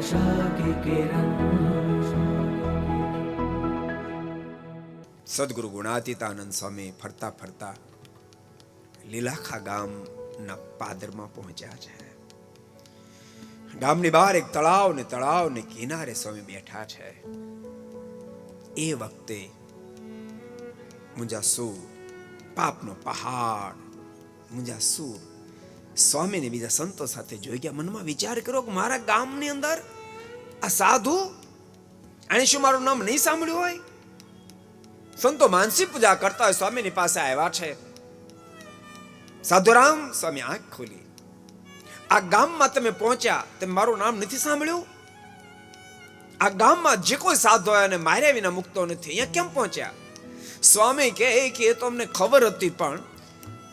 आशा की किरण। સદગુરુ ગુણાતીતાનંદ સ્વામી ફરતા ફરતા લીલાખા ગામના પાદરમાં પહોંચ્યા છે. ગામની બહાર એક તળાવને કિનારે સ્વામી બેઠા છે. એ વખતે મુંજાસુર, પાપનો પહાડ મુંજાસુર સ્વામીને બીજા સંતો સાથે જોઈ ગયા. મનમાં વિચાર કર્યો કે મારા ગામની અંદર આ સાધુ, આને શું મારું નામ નહીં સાંભળ્યું હોય? સંતો માનસી પૂજા કરતા હોય, સ્વામીની પાસે આવ્યા છે. સાધુરામ, સ્વામી આંખ ખોલી. આ ગામમાં તમે પહોંચ્યા, તમે મારું નામ નથી સાંભળ્યું? આ ગામમાં જે કોઈ સાધુ હોય અને માર્યા વિના મુકતો નથી, અહીંયા કેમ પહોંચ્યા? સ્વામી કહે કે એ તો અમને ખબર હતી, પણ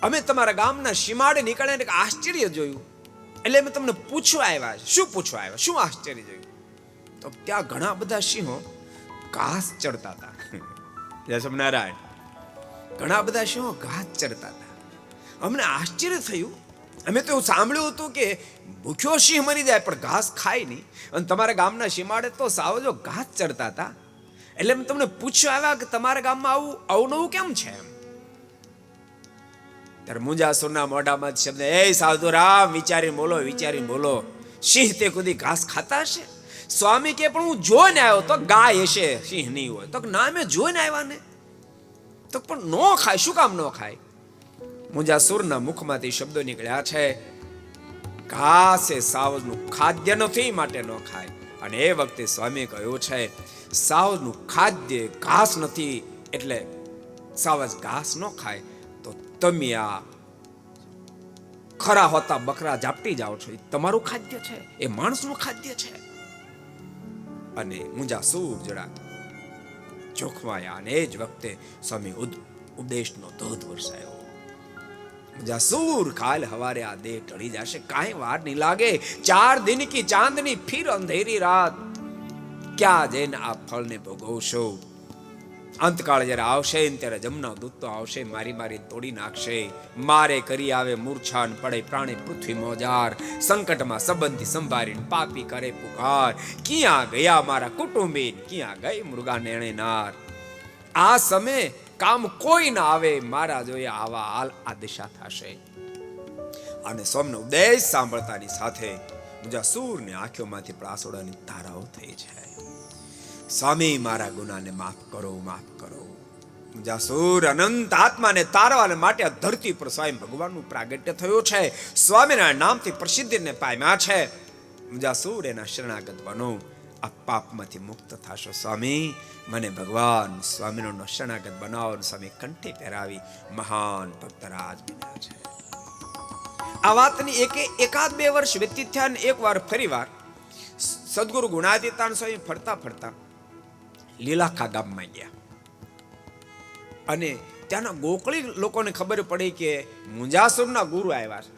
અમે તમારા ગામના સીમાડે નીકળ્યા એક આશ્ચર્ય જોયું, એટલે અમે તમને પૂછવા આવ્યા. શું પૂછવા આવ્યા? શું આશ્ચર્ય જોયું? તો ત્યાં ઘણા બધા સિંહો ઘાસ ચરતા હતા. જય સ્વામિનારાયણ. ઘણા બધા સિંહો ઘાસ ચરતા હતા. અમને આશ્ચર્ય થયું. અમે તો એવું સાંભળ્યું હતું કે ભૂખ્યો સિંહ મરી જાય પણ ઘાસ ખાય નહીં, અને તમારા ગામના સીમાડે તો સાવજો ઘાસ ચરતા હતા. એટલે અમે તમને પૂછવા આવ્યા કે તમારા ગામમાં આવું અવનવું કેમ છે? ત્યારે મુંજાસુરના મોઢામાં શબ્દ, એ સાધુરામ, વિચારીને બોલો, સિંહ તે કુદી ઘાસ ખાતા હશે? સ્વામી કે પણ હું જોઈને આવ્યો તો ગાય હશે, સિંહ નહીં હોય. તો ના, મેં જોઈને આવ્યા ને. તો પણ નો ખાય, શું કામ નો ખાય? મુંજાસુરના મુખમાંથી શબ્દો નીકળ્યા છે, ઘાસ એ સાવજનું ખાદ્ય નથી, માટે ન ખાય. અને એ વખતે સ્વામી કહ્યું છે, સાવજનું ખાદ્ય ઘાસ નથી, એટલે સાવજ ઘાસ ન ખાય. તો તમે આ ખરા હોતા બકરા ઝાપટી જાઓ છો, એ તમારું ખાદ્ય છે, એ માણસનું ખાદ્ય છે. અને મુંજાસુર જરા જોખમાયા, અને એ જ વખતે સ્વામી ઉપદેશનો ધોધ વરસાયો. મુંજાસુર, કાલ હવારે આ દેહ ટળી જશે, કાંઈ વાર નહીં લાગે. 4 દિન કી ચાંદની, ફિર અંધેરી રાત. ક્યાં જઈને આ ફળને ભોગવશો? અંતકાળ જ્યારે આવશે ત્યારે જમના દૂત તો આવશે, મારી તોડી નાખશે. મારે કરી આવે મૂર્છાન, પડે પ્રાણે પૃથ્વી મોજાર. સંકટમાં સંબંધી સંભાળીને પાપી કરે પુકાર. ક્યાં ગયા મારા કુટુંબી, ક્યાં ગઈ મૃગા નેણેનાર. આ સમય કામ કોઈ ના આવે, મારા જોઈએ આવા હાલ આ દિશા થશે. અને સોમનો ઉપદેશ સાંભળતાની સાથે મુંજાસુરની આંખોમાંથી પ્રાસોડાની ધારાઓ થઈ છે. સ્વામી, મારા ગુનાને માફ કરો. મુંજાસુર અનંત આત્માને તારવા માટે આ ધરતી પર સ્વયં ભગવાનનું પ્રાગટ્ય થયું છે. સ્વામીના નામથી પ્રસિદ્ધિને પામ્યા છે. મુંજાસુર, એના શરણાગત બનો, આ પાપમાંથી મુક્ત થશો. સ્વામી, મને ભગવાન સ્વામીનો શરણાગત બનાવો. સ્વામી કંઠી પહેરાવી મહાન ભક્તરાજ બન્યા છે. આ વાતની એકાદ 2 વર્ષ વ્યતીત થયા, અને એકવાર ફરીવાર સદગુરુ ગુણાતીતાનંદ સ્વામી ફરતા લીલાખા ગામમાં ગયા. અને ત્યાંના ગોકળી લોકોને ખબર પડી કે મુંજાસુરના ગુરુ આવ્યા છે.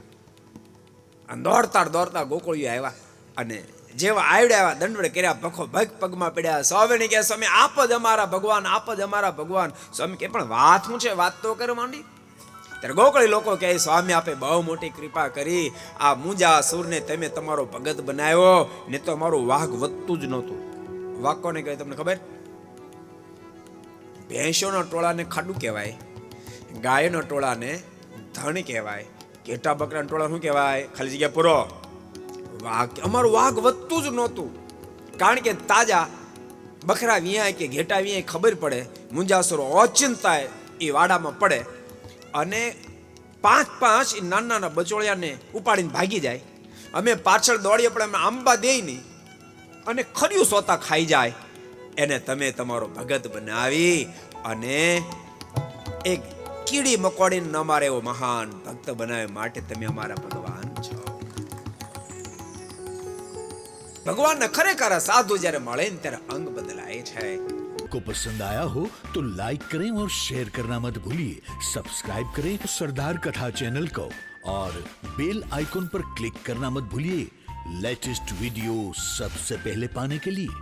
દોડતા ગોકળીઓ આવ્યા, અને જેવા આવ્યા દંડવડ કર્યા, ભખો ભગ પગમાં પડ્યા. સ્વામીને કહે, સ્વામી આપ જ અમારા ભગવાન. સ્વામી કે પણ વાત શું છે? વાત તો કરો માંડી. ત્યારે ગોકળી લોકો કહે, સ્વામી આપે બહુ મોટી કૃપા કરી. આ મુંજાસુરને તમે તમારો ભગત બનાવ્યો, ને તો અમારું વાઘ વધતું જ નહોતું. વાઘ કોને કહે તમને ખબર? ભેંસોના ટોળાને ખાડું કહેવાય, ગાયના ટોળાને ધણ કહેવાય, ઘેટા બકરાના ટોળા શું કહેવાય? ખાલી જગ્યા પૂરો. વાઘ, અમારું વાઘ વધતું જ નહોતું. કારણ કે તાજા બકરા વિયાય કે ઘેટા વિયાય ખબર પડે, મુંજાસુર ઓચિંતા એ વાડામાં પડે, અને 5 નાના બચોળિયાને ઉપાડીને ભાગી જાય. અમે પાછળ દોડીએ પણ અમે આંબા દે નહીં, અને ખર્યું સોતા ખાઈ જાય. એને તમે તમારો ભગત બનાવી, અને એક કીડી મકોડીને ન મારે એવો મહાન ભક્ત બનાવ્યો, માટે તમે અમારા ભગવાન છો. ભગવાનના ખરેખર સાધુ જ્યારે મળે ને ત્યારે અંગ બદલાય છે. को पसंद आया हो तो लाइक करें और शेयर करना मत भूलिए. सब्सक्राइब करें सरदार कथा चैनल को और बेल आइकॉन पर क्लिक करना मत भूलिए लेटेस्ट वीडियो सबसे पहले पाने के लिए.